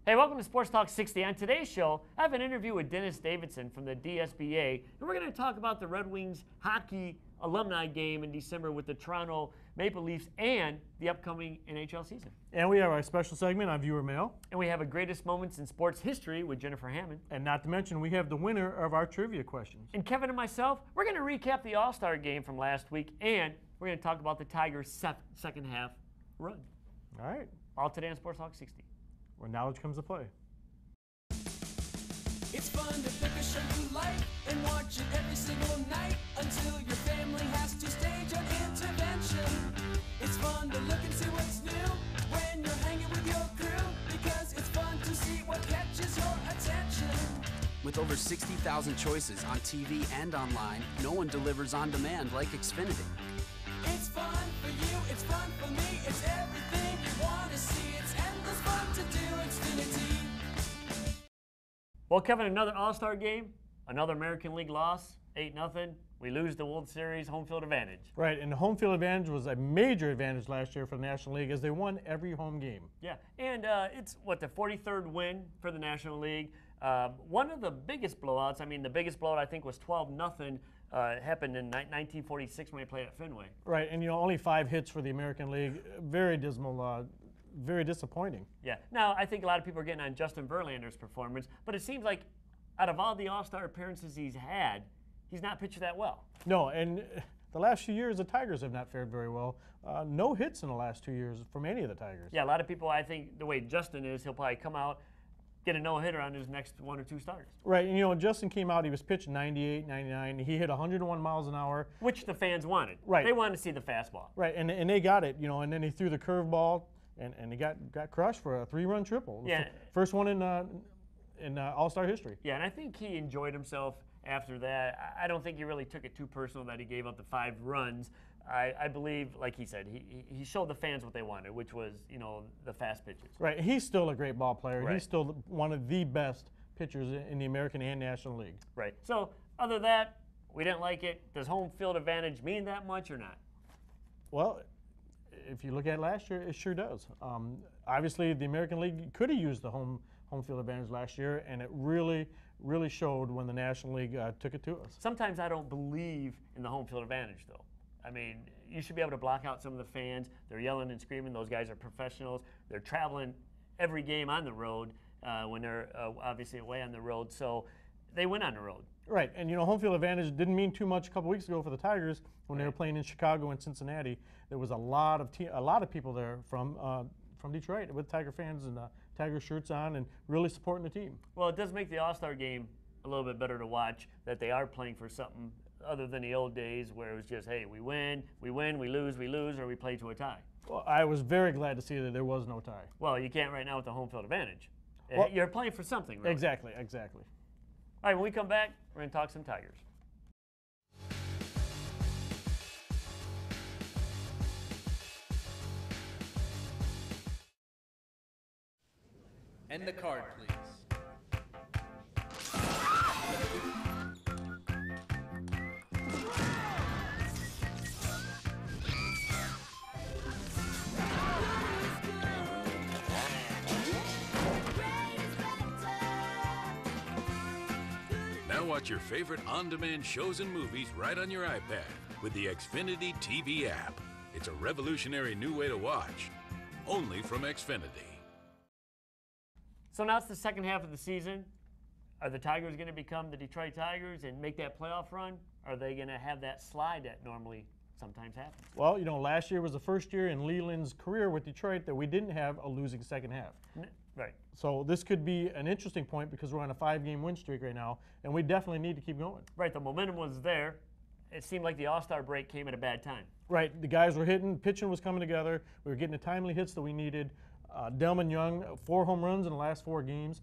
Hey, welcome to Sports Talk 60. On today's show, I have an interview with Dennis Davidson from the DSBA, and we're going to talk about the Red Wings hockey alumni game in December with the Toronto Maple Leafs and the upcoming NHL season. And we have our special segment on Viewer Mail. And we have a greatest moments in sports history with Jennifer Hammond. And not to mention, we have the winner of our trivia questions. And Kevin and myself, we're going to recap the All-Star game from last week, and we're going to talk about the Tigers' second half run. All right. All today on Sports Talk 60. Where knowledge comes to play. It's fun to pick a show you like and watch it every single night until your family has to stage an intervention. It's fun to look and see what's new when you're hanging with your crew because it's fun to see what catches your attention. With over 60,000 choices on TV and online, no one delivers on demand like Xfinity. It's fun for you, it's fun for me, it's everything you want to see. It's endless fun to do Xfinity. Well, Kevin, another All-Star game, another American League loss, 8-0. We lose the World Series home field advantage. Right, and the home field advantage was a major advantage last year for the National League as they won every home game. Yeah, and it's, the 43rd win for the National League. One of the biggest blowouts, the biggest blowout I think was 12-0, happened in 1946 when they played at Fenway. Right, and only 5 hits for the American League. Very dismal, very disappointing. Yeah. Now, I think a lot of people are getting on Justin Verlander's performance, but it seems like out of all the All-Star appearances he's had, he's not pitched that well. No, and the last few years, the Tigers have not fared very well. No hits in the last 2 years from any of the Tigers. Yeah, a lot of people, I think, the way Justin is, he'll probably come out, get a no-hitter on his next 1 or 2 starts. Right, and when Justin came out, he was pitching 98, 99. He hit 101 miles an hour. Which the fans wanted. Right. They wanted to see the fastball. Right, and they got it, and then he threw the curveball, and he got crushed for a 3-run triple. Yeah. First one in All-Star history. Yeah, and I think he enjoyed himself after that. I don't think he really took it too personal that he gave up the 5 runs. I believe, like he said, he showed the fans what they wanted, which was, the fast pitches. Right, he's still a great ball player. Right. He's still one of the best pitchers in the American and National League. Right. So, other than that, we didn't like it. Does home field advantage mean that much or not? Well, if you look at last year, it sure does. Obviously, the American League could have used the home field advantage last year, and it really showed when the National League took it to us. Sometimes I don't believe in the home field advantage, though. You should be able to block out some of the fans. They're yelling and screaming. Those guys are professionals. They're traveling every game on the road when they're obviously away on the road. So they went on the road. Right, and home field advantage didn't mean too much a couple weeks ago for the Tigers when they were playing in Chicago and Cincinnati. There was a lot of people there from Detroit with Tiger fans and Tiger shirts on and really supporting the team. Well, it does make the All-Star game a little bit better to watch, that they are playing for something other than the old days where it was just, hey, we win, we lose, or we play to a tie. Well, I was very glad to see that there was no tie. Well, you can't right now with the home field advantage. Well, you're playing for something, really. Exactly. All right, when we come back, we're going to talk some Tigers. And the card, please. Now watch your favorite on-demand shows and movies right on your iPad with the Xfinity TV app. It's a revolutionary new way to watch, only from Xfinity. So now it's the second half of the season. Are the Tigers going to become the Detroit Tigers and make that playoff run? Are they going to have that slide that normally sometimes happens? Well, last year was the first year in Leland's career with Detroit that we didn't have a losing second half. Right. So this could be an interesting point because we're on a 5-game win streak right now, and we definitely need to keep going. Right, the momentum was there. It seemed like the All-Star break came at a bad time. Right, the guys were hitting, pitching was coming together. We were getting the timely hits that we needed. Delman Young, 4 home runs in the last 4 games.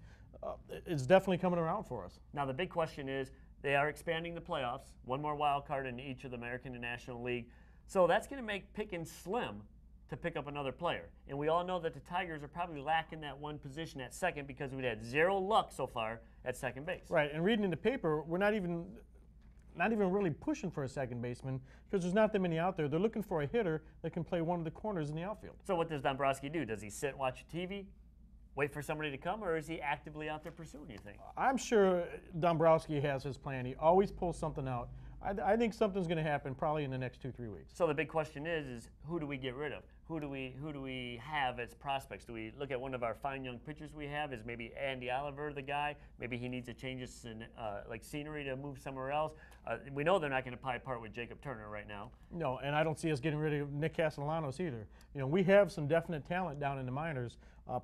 It's definitely coming around for us. Now the big question is, they are expanding the playoffs, 1 more wild card in each of the American and National League. So that's going to make picking slim to pick up another player. And we all know that the Tigers are probably lacking that one position at second because we've had 0 luck so far at second base. Right, and reading in the paper, we're not even really pushing for a second baseman because there's not that many out there. They're looking for a hitter that can play one of the corners in the outfield. So what does Dombrowski do? Does he sit and watch TV? wait for somebody to come, or is he actively out there pursuing, you think? I'm sure Dombrowski has his plan. He always pulls something out. I think something's going to happen probably in the next 2-3 weeks. So the big question is who do we get rid of? Who do we have as prospects? Do we look at one of our fine young pitchers we have? Is maybe Andy Oliver the guy? Maybe he needs a change in like scenery to move somewhere else. We know they're not going to probably part with Jacob Turner right now. No, and I don't see us getting rid of Nick Castellanos either. You know, we have some definite talent down in the minors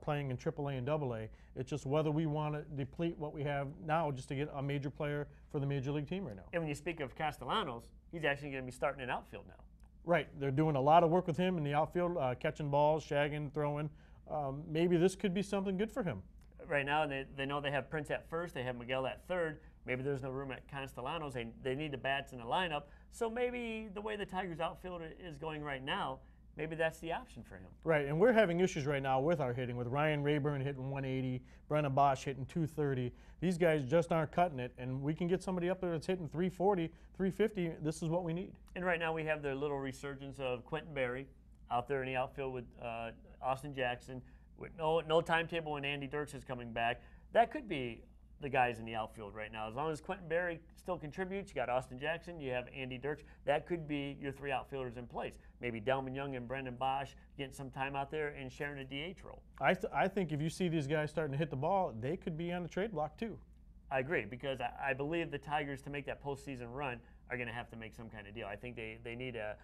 playing in AAA and AA. It's just whether we want to deplete what we have now just to get a major player for the major league team right now. And when you speak of Castellanos, he's actually going to be starting in outfield now. Right, they're doing a lot of work with him in the outfield, catching balls, shagging, throwing. Maybe this could be something good for him. Right now, they know they have Prince at first, they have Miguel at third. Maybe there's no room at Castellanos. They need the bats in the lineup. So maybe the way the Tigers outfield is going right now, maybe that's the option for him. Right, and we're having issues right now with our hitting, with Ryan Rayburn hitting 180, Brennan Bosch hitting 230. These guys just aren't cutting it, and we can get somebody up there that's hitting 340, 350. This is what we need. And right now we have the little resurgence of Quentin Berry out there in the outfield with Austin Jackson, with no timetable when Andy Dirks is coming back. That could be the guys in the outfield right now. As long as Quentin Berry still contributes, you got Austin Jackson, you have Andy Dirks, that could be your 3 outfielders in place. Maybe Delman Young and Brendan Bosch getting some time out there and sharing a DH role. I think if you see these guys starting to hit the ball, they could be on the trade block too. I agree, because I believe the Tigers, to make that postseason run, are going to have to make some kind of deal. I think they need a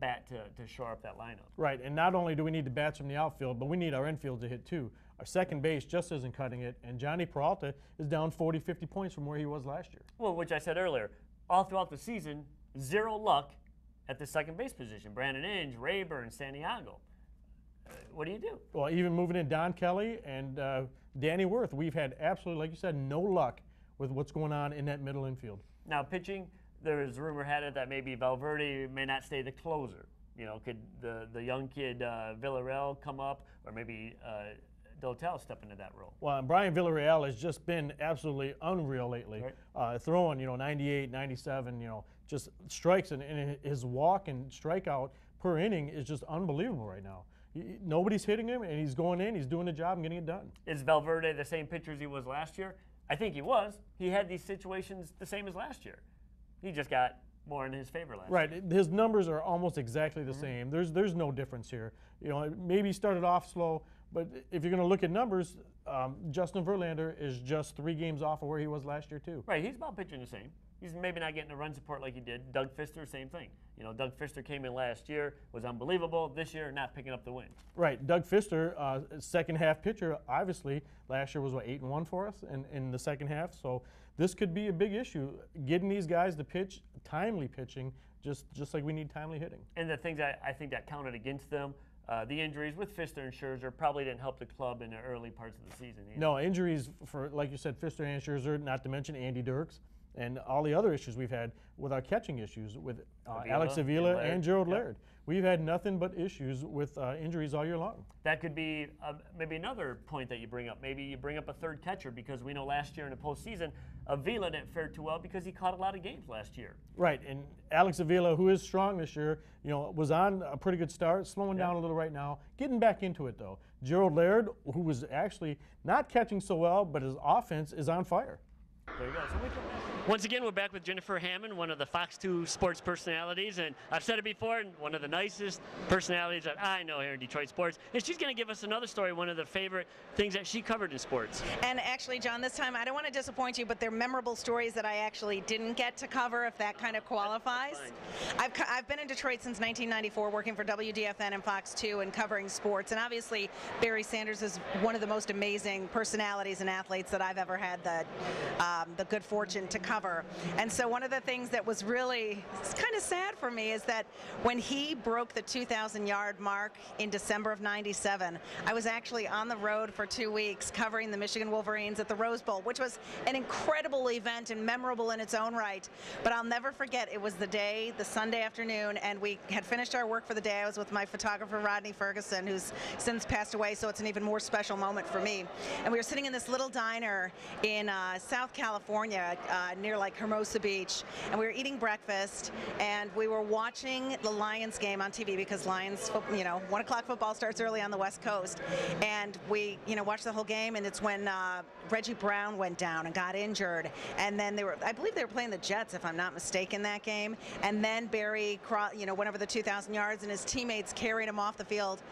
bat to shore up that lineup. Right, and not only do we need the bats from the outfield, but we need our infield to hit too. Our second base just isn't cutting it, and Johnny Peralta is down 40, 50 points from where he was last year. Well, which I said earlier, all throughout the season, 0 luck at the second base position. Brandon Inge, Rayburn, Santiago. What do you do? Well, even moving in Don Kelly and Danny Worth, we've had absolutely, like you said, no luck with what's going on in that middle infield. Now, pitching, there is rumor had it that maybe Valverde may not stay the closer. You know, could the young kid Villarreal come up, or maybe Dotel step into that role? Well, and Brian Villarreal has just been absolutely unreal lately. Right. Throwing, 98, 97, just strikes, and his walk and strikeout per inning is just unbelievable right now. Nobody's hitting him, and he's going in, he's doing the job and getting it done. Is Valverde the same pitcher as he was last year? I think he was. He had these situations the same as last year. He just got more in his favor last year. Right, his numbers are almost exactly the same. There's no difference here. Maybe he started off slow, but if you're going to look at numbers, Justin Verlander is just 3 games off of where he was last year too. Right, he's about pitching the same. He's maybe not getting the run support like he did. Doug Fister, same thing. Doug Fister came in last year, was unbelievable. This year, not picking up the win. Right, Doug Fister, second half pitcher, obviously, last year was 8-1 for us in the second half. So this could be a big issue, getting these guys to pitch, timely pitching, just like we need timely hitting. And the things I think that counted against them, the injuries with Fister and Scherzer probably didn't help the club in the early parts of the season either. No, injuries for, like you said, Fister and Scherzer, not to mention Andy Dirks, and all the other issues we've had with our catching issues with Alex Avila and Gerald Laird. We've had nothing but issues with injuries all year long. That could be maybe another point that you bring up. Maybe you bring up a third catcher, because we know last year in the postseason, Avila didn't fare too well because he caught a lot of games last year. Right, and Alex Avila, who is strong this year, was on a pretty good start, slowing down a little right now, getting back into it though. Gerald Laird, who was actually not catching so well, but his offense is on fire. There you go. Once again, we're back with Jennifer Hammond, one of the Fox 2 sports personalities, and I've said it before, one of the nicest personalities that I know here in Detroit sports. And she's going to give us another story, one of the favorite things that she covered in sports. And actually, John, this time I don't want to disappoint you, but they're memorable stories that I actually didn't get to cover, if that kind of qualifies. I've been in Detroit since 1994, working for WDFN and Fox 2 and covering sports. And obviously, Barry Sanders is one of the most amazing personalities and athletes that I've ever had the good fortune to cover. And so one of the things that was really kind of sad for me is that when he broke the 2,000-yard mark in December of '97, I was actually on the road for 2 weeks covering the Michigan Wolverines at the Rose Bowl, which was an incredible event and memorable in its own right. But I'll never forget, it was the Sunday afternoon, and we had finished our work for the day. I was with my photographer, Rodney Ferguson, who's since passed away, so it's an even more special moment for me. And we were sitting in this little diner in South Carolina, California, near like Hermosa Beach, and we were eating breakfast, and we were watching the Lions game on TV because Lions, 1 o'clock football starts early on the West Coast, and we, watched the whole game, and it's when Reggie Brown went down and got injured, and then I believe they were playing the Jets, if I'm not mistaken, that game, and then Barry, went over the 2,000 yards, and his teammates carried him off the field,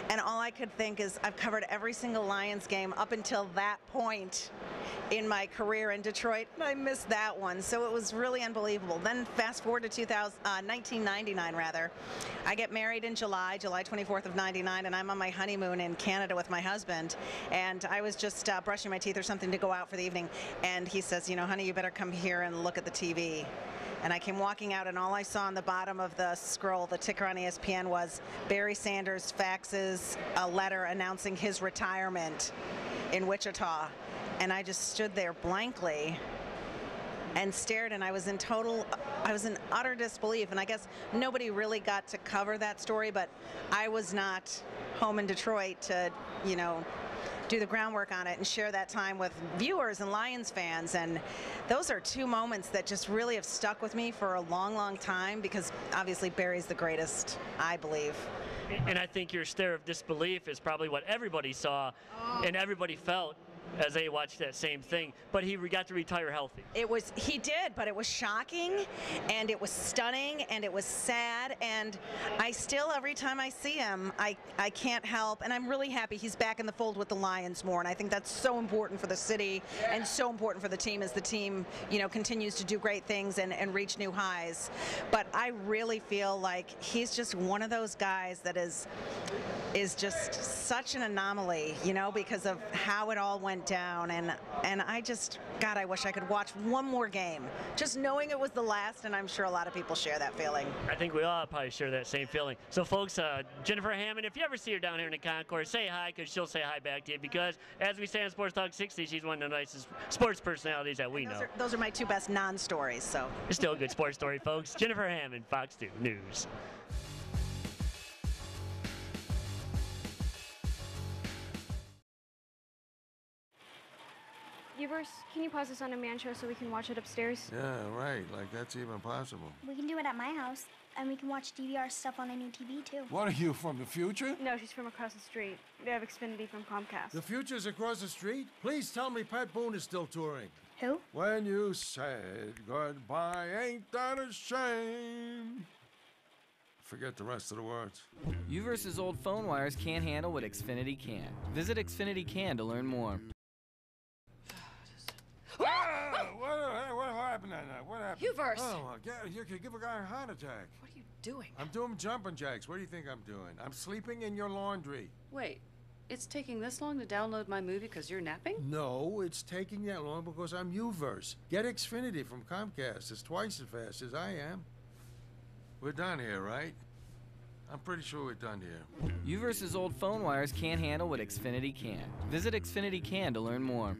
and all I could think is I've covered every single Lions game up until that point in my career in Detroit, and I missed that one, so it was really unbelievable. Then fast forward to 1999 rather. I get married in July 24th of 99, and I'm on my honeymoon in Canada with my husband, and I was just brushing my teeth or something to go out for the evening, and he says, honey, you better come here and look at the TV. And I came walking out, and all I saw on the bottom of the scroll, the ticker on ESPN, was Barry Sanders faxes a letter announcing his retirement in Wichita. And I just stood there blankly and stared, and I was in utter disbelief. And I guess nobody really got to cover that story, but I was not home in Detroit to, do the groundwork on it and share that time with viewers and Lions fans. And those are two moments that just really have stuck with me for a long, long time, because obviously Barry's the greatest, I believe. And I think your stare of disbelief is probably what everybody saw and everybody felt as they watched that same thing. But he got to retire healthy. He did, but it was shocking, and it was stunning, and it was sad, and I still, every time I see him, I can't help, and I'm really happy he's back in the fold with the Lions more, and I think that's so important for the city and so important for the team as the team, continues to do great things and reach new highs. But I really feel like he's just one of those guys that is just such an anomaly, because of how it all went down, and I just, God, I wish I could watch one more game, just knowing it was the last, and I'm sure a lot of people share that feeling. I think we all probably share that same feeling. So folks, Jennifer Hammond, if you ever see her down here in the concourse, say hi, because she'll say hi back to you, because as we say on Sports Talk 60, she's one of the nicest sports personalities that we know. Those are my two best non-stories, so. It's still a good sports story, folks. Jennifer Hammond, Fox 2 News. Viewers, can you pause this on demand show so we can watch it upstairs? Yeah, right. Like that's even possible. We can do it at my house, and we can watch DVR stuff on any TV too. What are you, from the future? No, she's from across the street. They have Xfinity from Comcast. The future's across the street? Please tell me Pat Boone is still touring. Who? When you said goodbye, ain't that a shame? Forget the rest of the words. U-verse's old phone wires can't handle what Xfinity can. Visit Xfinity Can to learn more. What happened that night? What happened? U-verse. Oh, my God, you could give a guy a heart attack. What are you doing? I'm doing jumping jacks. What do you think I'm doing? I'm sleeping in your laundry. Wait, it's taking this long to download my movie because you're napping? No, it's taking that long because I'm U-verse. Get Xfinity from Comcast. It's twice as fast as I am. We're done here, right? I'm pretty sure we're done here. U-verse's old phone wires can't handle what Xfinity can. Visit Xfinity Can to learn more.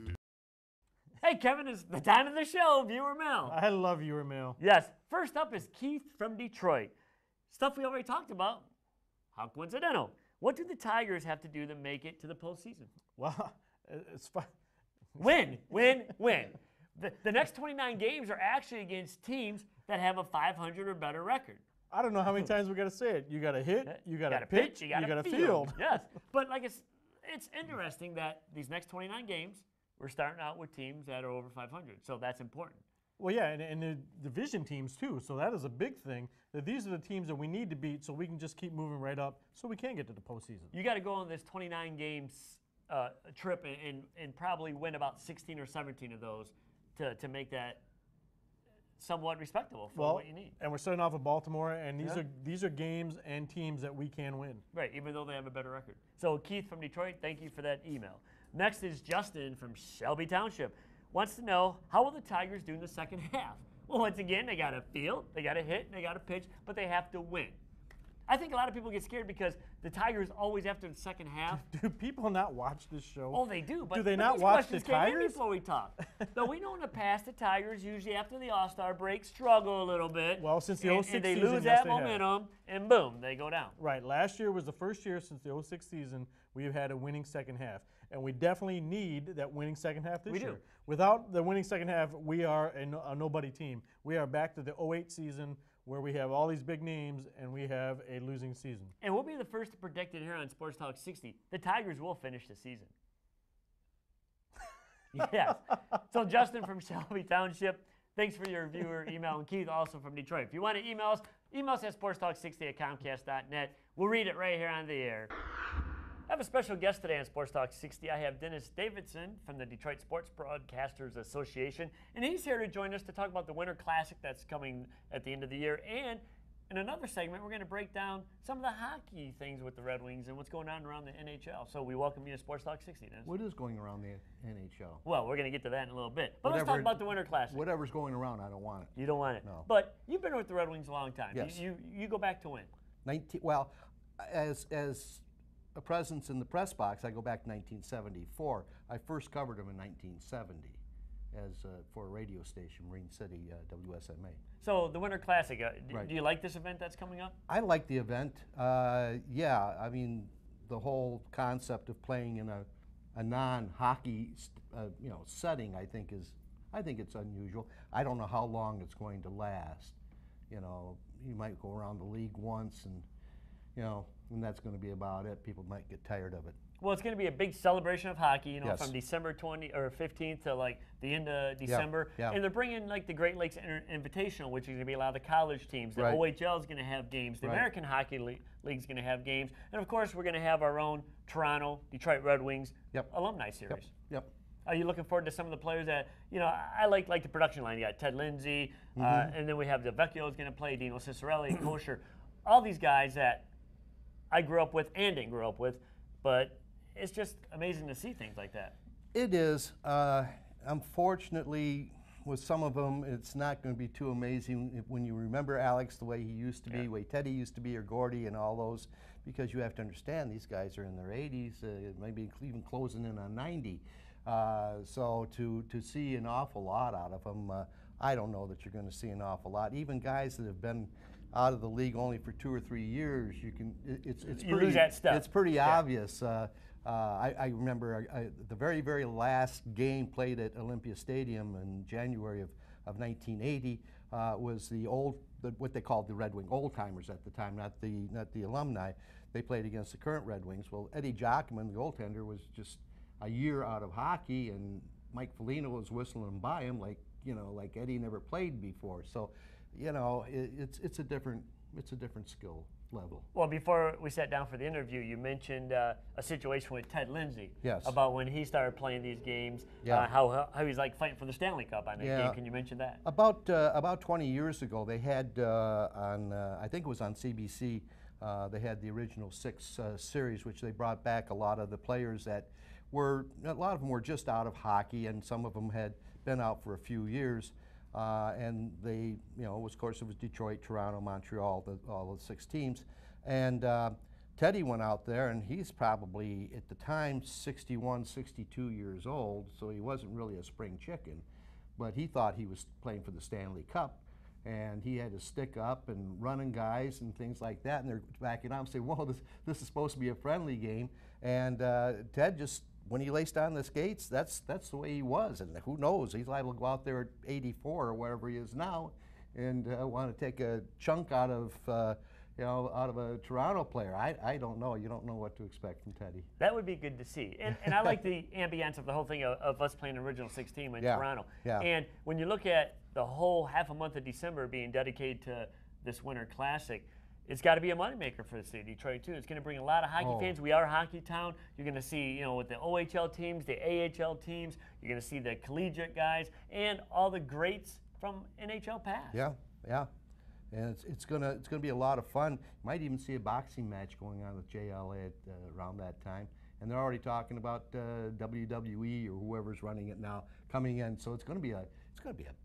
Hey, Kevin, it's the time of the show, viewer mail. I love viewer mail. Yes. First up is Keith from Detroit. Stuff we already talked about. How coincidental. What do the Tigers have to do to make it to the postseason? Well, it's fun. Win. The next 29 games are actually against teams that have a 500 or better record. I don't know how many times we got to say it. You got to hit, you got to pitch, you got to field. Yes, but like it's interesting that these next 29 games, we're starting out with teams that are over 500, so that's important. Well, yeah, and the division teams too, so that is a big thing, that these are the teams that we need to beat so we can just keep moving right up so we can get to the postseason. You got to go on this 29 games trip and probably win about 16 or 17 of those to make that somewhat respectable for what you need. And we're starting off with Baltimore, and these are games and teams that we can win. Right, even though they have a better record. So Keith from Detroit, thank you for that email. Next is Justin from Shelby Township. Wants to know, how will the Tigers do in the second half? Well, once again, they got to field, they got to hit, and they got to pitch, but they have to win. I think a lot of people get scared because the Tigers always after the second half. Do people not watch this show? Oh, they do. But do they but not these watch the questions came in Tigers? before we talk. So we know in the past the Tigers usually after the All-Star break struggle a little bit. Well, since the and 06 and they season, lose yes, that they have. momentum, and boom, they go down. Right. Last year was the first year since the 06 season we've had a winning second half. And we definitely need that winning second half this We year. do. Without the winning second half, we are a nobody team. We are back to the 08 season where we have all these big names and we have a losing season. And we'll be the first to predict it here on Sports Talk 60. The Tigers will finish the season. Yes. So Justin from Shelby Township, thanks for your viewer email, and Keith also from Detroit. If you want to email us at sportstalk60@comcast.net. We'll read it right here on the air. I have a special guest today on Sports Talk 60. I have Dennis Davidson from the Detroit Sports Broadcasters Association, and he's here to join us to talk about the Winter Classic that's coming at the end of the year. And in another segment, we're going to break down some of the hockey things with the Red Wings and what's going on around the NHL. So we welcome you to Sports Talk 60, Dennis. What is going around the NHL? Well, we're going to get to that in a little bit. But let's talk about the Winter Classic. Whatever's going around, I don't want it. You don't want it? No. But you've been with the Red Wings a long time. Yes. You go back to when? Well, as a presence in the press box, I go back to 1974. I first covered them in 1970 as for a radio station, Marine City, WSMA. So the Winter Classic, Right. do you like this event that's coming up? I like the event. Yeah, I mean, the whole concept of playing in a non-hockey setting, I think it's unusual. I don't know how long it's going to last. You know, you might go around the league once and, you know, and that's going to be about it. People might get tired of it. Well, it's going to be a big celebration of hockey, you know, Yes. from December 15th to like the end of December. yeah. And they're bringing like the Great Lakes Invitational, which is going to be a lot of the college teams. The Right. OHL is going to have games. The Right. American Hockey League is going to have games. And of course, we're going to have our own Toronto, Detroit Red Wings alumni series. Yep. Are you looking forward to some of the players that, you know, I like the production line. You got Ted Lindsay, and then we have the Vecchio is going to play, Dino Cicerelli, Kosher, all these guys that I grew up with and didn't grow up with, but it's just amazing to see things like that. It is. Unfortunately, with some of them, it's not going to be too amazing when you remember Alex the way he used to be, the way Teddy used to be, or Gordy and all those, because you have to understand these guys are in their 80s, maybe even closing in on 90. So to see an awful lot out of them, I don't know that you're going to see an awful lot. Even guys that have been out of the league only for 2 or 3 years, it's You pretty, lose that stuff. It's pretty obvious. I remember the very, very last game played at Olympia Stadium in January of 1980 was what they called the Red Wing old timers at the time, not the alumni. They played against the current Red Wings. Well, Eddie Jockman, the goaltender, was just a year out of hockey, and Mike Foligno was whistling by him like Eddie never played before. So, you know, it's a different skill level. Well, before we sat down for the interview, you mentioned a situation with Ted Lindsay. Yes. About when he started playing these games, Yeah. how he's like fighting for the Stanley Cup on that game. Can you mention that? About 20 years ago, they had I think it was on CBC, they had the original 6 series, which they brought back a lot of the players that a lot of them were just out of hockey, and some of them had been out for a few years. And they, of course, it was Detroit, Toronto, Montreal, all the 6 teams. And Teddy went out there, and he's probably, at the time, 61, 62 years old, so he wasn't really a spring chicken. But he thought he was playing for the Stanley Cup, and he had to stick up and running guys and things like that, and they're backing out and saying, whoa, this is supposed to be a friendly game. And Ted just, when he laced on the skates, that's the way he was, and who knows, he's liable to go out there at 84 or wherever he is now and want to take a chunk out of out of a Toronto player. I don't know. You don't know what to expect from Teddy. That would be good to see. And I like the ambience of the whole thing of us playing the original 6 team in Toronto. Yeah. And when you look at the whole half a month of December being dedicated to this Winter Classic, it's got to be a moneymaker for the city of Detroit, too. It's going to bring a lot of hockey fans. We are a hockey town. You're going to see, with the OHL teams, the AHL teams, you're going to see the collegiate guys, and all the greats from NHL past. Yeah. And it's gonna be a lot of fun. Might even see a boxing match going on with JLA around that time. And they're already talking about WWE or whoever's running it now coming in. So it's gonna be a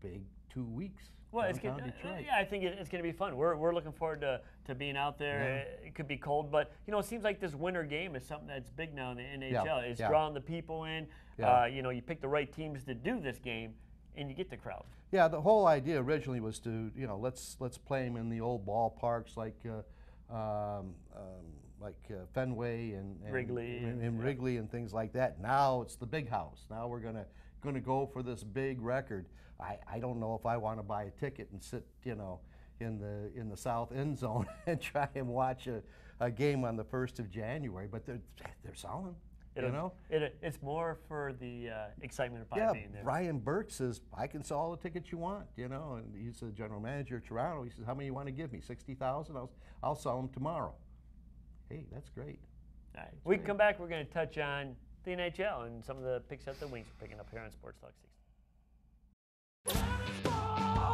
big 2 weeks. Well, it's downtown good. Detroit. Yeah, I think it's going to be fun. We're looking forward to being out there. It could be cold, but it seems like this winter game is something that's big now in the NHL. It's drawing the people in. Yeah. You pick the right teams to do this game, and you get the crowd. Yeah, the whole idea originally was to, let's play them in the old ballparks like Fenway and Wrigley and Wrigley and things like that. Now it's the big house. Now we're gonna go for this big record. I don't know if I want to buy a ticket and sit, in the south end zone and try and watch a game on the 1st of January. But they're selling. It's more for the excitement of probably being there. Brian Burke says, I can sell all the tickets you want, and he's the general manager of Toronto. He says, how many you want to give me? 60,000? I'll sell them tomorrow. Hey, that's great. All right. We can come back. We're going to touch on the NHL and some of the picks that the Wings are picking up here on Sports Talk 60.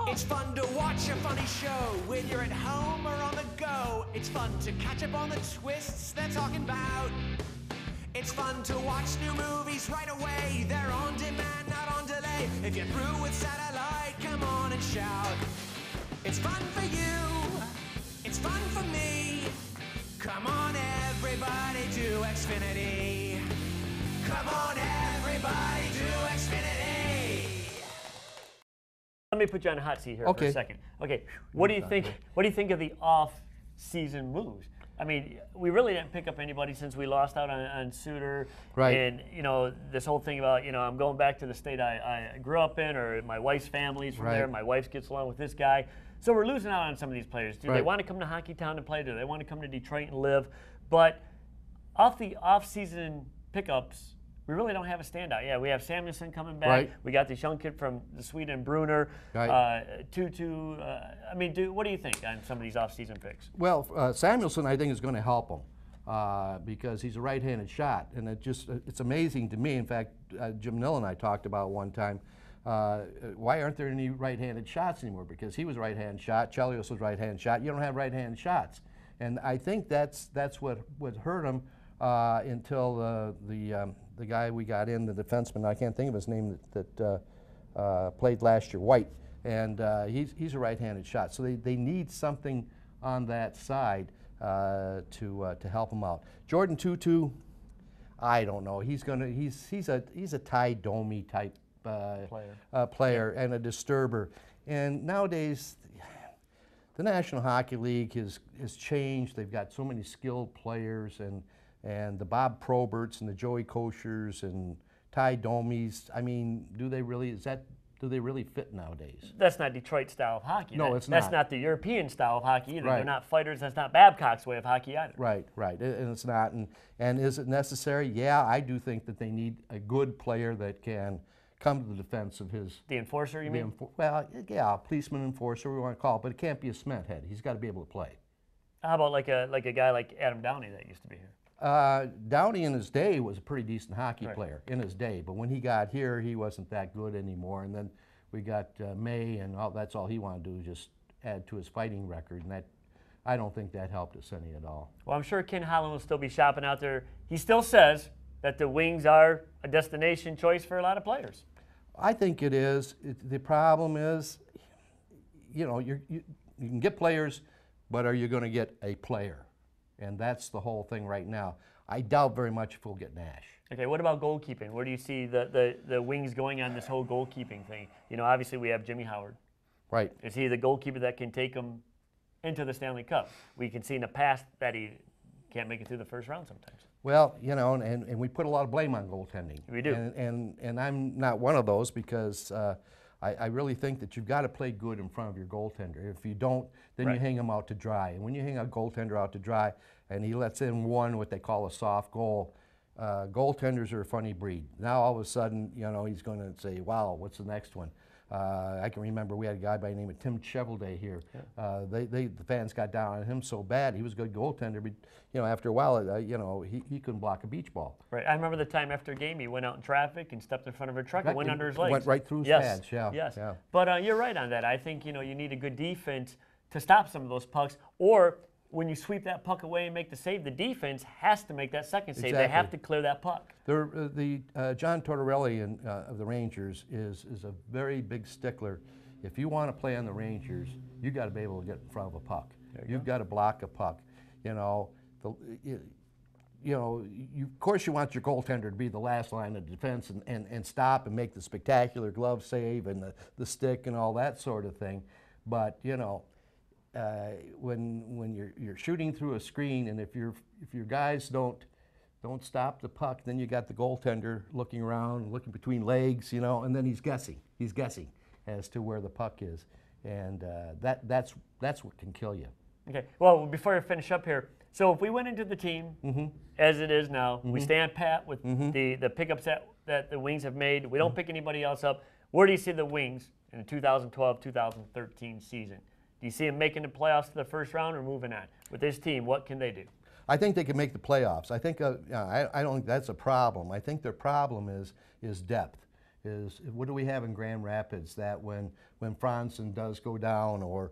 It's fun to watch a funny show, whether you're at home or on the go. It's fun to catch up on the twists they're talking about. It's fun to watch new movies right away. They're on demand, not on delay. If you're through with satellite, come on and shout. It's fun for you. It's fun for me. Come on, everybody, to Xfinity. Come on, everybody, to Xfinity. Let me put you on a hot seat here for a second. Okay, what do you think? What do you think of the off-season moves? I mean, we really didn't pick up anybody since we lost out on Suter. Right. And, this whole thing about, I'm going back to the state I grew up in, or my wife's family's from there. My wife gets along with this guy. So we're losing out on some of these players. Do they want to come to Hockey Town and play? Do they want to come to Detroit and live? But off the off-season pickups, we really don't have a standout. Yeah, we have Samuelsson coming back. Right. We got this young kid from Sweden, Brunner. Right. Tutu. What do you think on some of these off-season picks? Well, Samuelsson, I think, is going to help him because he's a right-handed shot, and it's amazing to me. In fact, Jim Nill and I talked about one time. Why aren't there any right-handed shots anymore? Because he was right-hand shot, Chelios was right-hand shot. You don't have right-hand shots, and I think that's what hurt him until the guy we got in, the defenseman, I can't think of his name, that played last year, White, and he's a right-handed shot. So they need something on that side to help him out. Jordan Tutu, I don't know. He's a Ty Domi type player and a disturber. And nowadays, the National Hockey League has changed. They've got so many skilled players, and the Bob Proberts and the Joey Koshers and Ty Domis. I mean, do they really fit nowadays? That's not Detroit style of hockey. No, it's not. That's not the European style of hockey either. Right. They're not fighters. That's not Babcock's way of hockey either. Right. And it's not. And is it necessary? Yeah, I do think that they need a good player that can come to the defense of his... The enforcer, you mean? Well, yeah, policeman, enforcer, we want to call it, but it can't be a cement head. He's got to be able to play. How about like a guy like Adam Downey that used to be here? Downey in his day was a pretty decent hockey player in his day, but when he got here, he wasn't that good anymore. And then we got May, and that's all he wanted to do was just add to his fighting record, and I don't think that helped us any at all. Well, I'm sure Ken Holland will still be shopping out there. He still says that the Wings are a destination choice for a lot of players. I think it is. The problem is, you can get players, but are you going to get a player? And that's the whole thing right now. I doubt very much if we'll get Nash. Okay, what about goalkeeping? Where do you see the Wings going on this whole goalkeeping thing? Obviously we have Jimmy Howard. Right. Is he the goalkeeper that can take them into the Stanley Cup? We can see in the past that he can't make it through the first round sometimes. Well, and we put a lot of blame on goaltending. We do. And I'm not one of those because I really think that you've got to play good in front of your goaltender. If you don't, then you hang him out to dry. And when you hang a goaltender out to dry and he lets in what they call a soft goal, goaltenders are a funny breed. Now all of a sudden, he's going to say, wow, what's the next one? I can remember we had a guy by the name of Tim Chevelday here. Yeah. The fans got down on him so bad. He was a good goaltender, but after a while, he couldn't block a beach ball. Right. I remember the time after a game he went out in traffic and stepped in front of a truck and went under his legs. Went right through his pads. Yeah. Yes. Yeah. But you're right on that. I think you need a good defense to stop some of those pucks, or when you sweep that puck away and make the save, the defense has to make that second save. Exactly. They have to clear that puck. John Tortorelli of the Rangers is a very big stickler If you want to play on the Rangers, you got to be able to get in front of a puck. You've got to block a puck. You know, of course you want your goaltender to be the last line of defense and stop and make the spectacular glove save and the stick and all that sort of thing. But you know, when you're shooting through a screen, and if your guys don't stop the puck, then you got the goaltender looking around, looking between legs, you know, and then he's guessing as to where the puck is, and that's what can kill you. Okay. Well, before I finish up here, so if we went into the team as it is now, we stand pat with the pickups that the Wings have made. We don't pick anybody else up. Where do you see the Wings in the 2012-2013 season? Do you see them making the playoffs to the first round or moving on? With this team, what can they do? I think they can make the playoffs. I think I don't think that's a problem. I think their problem is depth. Is what do we have in Grand Rapids that when Franzen does go down or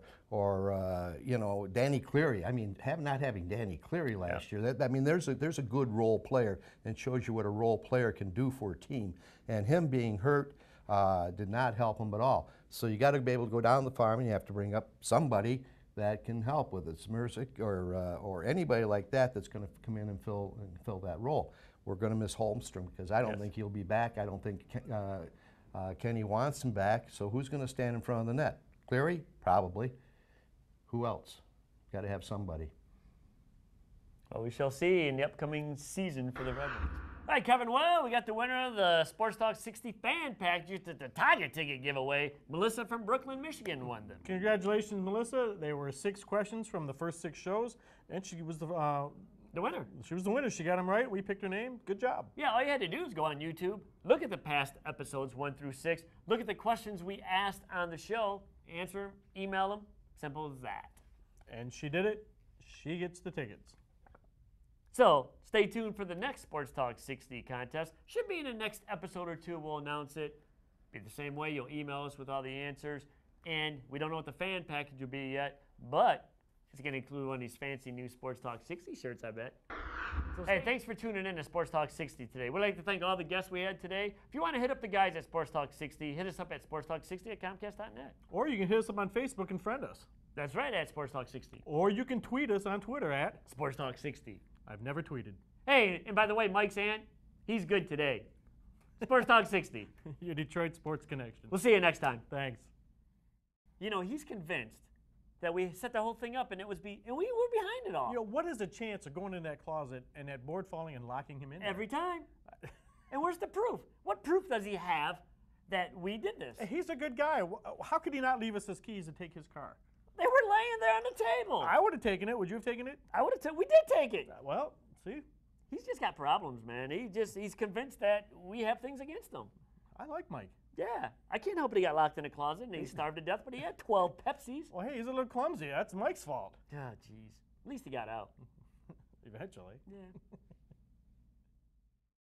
you know, Danny Cleary. I mean, not having Danny Cleary last year. I mean, there's a good role player and shows you what a role player can do for a team. And him being hurt did not help him at all. So you got to be able to go down the farm and you have to bring up somebody that can help with it, Smirzik or anybody like that that's going to come in and fill that role. We're going to miss Holmstrom because I don't think he'll be back. I don't think Kenny wants him back. So who's going to stand in front of the net? Cleary? Probably. Who else? Got to have somebody. Well, we shall see in the upcoming season for the Red Wings. All right, Kevin, well, we got the winner of the Sports Talk 60 fan package at the Tiger Ticket giveaway. Melissa from Brooklyn, Michigan won them. Congratulations, Melissa. There were 6 questions from the first 6 shows, and she was the winner. She was the winner. She got them right. We picked her name. Good job. Yeah, all you had to do is go on YouTube, look at the past episodes 1 through 6, look at the questions we asked on the show, answer them, email them. Simple as that. And she did it. She gets the tickets. So stay tuned for the next Sports Talk 60 contest. Should be in the next episode or 2. We'll announce it. Be the same way. You'll email us with all the answers. And we don't know what the fan package will be yet, but it's going to include one of these fancy new Sports Talk 60 shirts, I bet. So hey, thanks for tuning in to Sports Talk 60 today. We'd like to thank all the guests we had today. If you want to hit up the guys at Sports Talk 60, hit us up at sportstalk60@comcast.net. Or you can hit us up on Facebook and friend us. That's right, at Sports Talk 60. Or you can tweet us on Twitter at Sports Talk 60. I've never tweeted. Hey, and by the way, Mike's aunt, he's good today. Sports Talk 60. Your Detroit Sports Connection. We'll see you next time. Thanks. You know, he's convinced that we set the whole thing up and we were behind it all. You know, what is the chance of going in that closet and that board falling and locking him in there? Every time. And where's the proof? What proof does he have that we did this? He's a good guy. How could he not leave us his keys and take his car? They were laying there on the table. I would have taken it. Would you have taken it? I would have. We did take it. Well, see? He's just got problems, man. He's convinced that we have things against him. I like Mike. Yeah. I can't help it he got locked in a closet and he starved to death, but he had 12 Pepsis. Well, hey, he's a little clumsy. That's Mike's fault. Ah, jeez. At least he got out. Eventually. Yeah.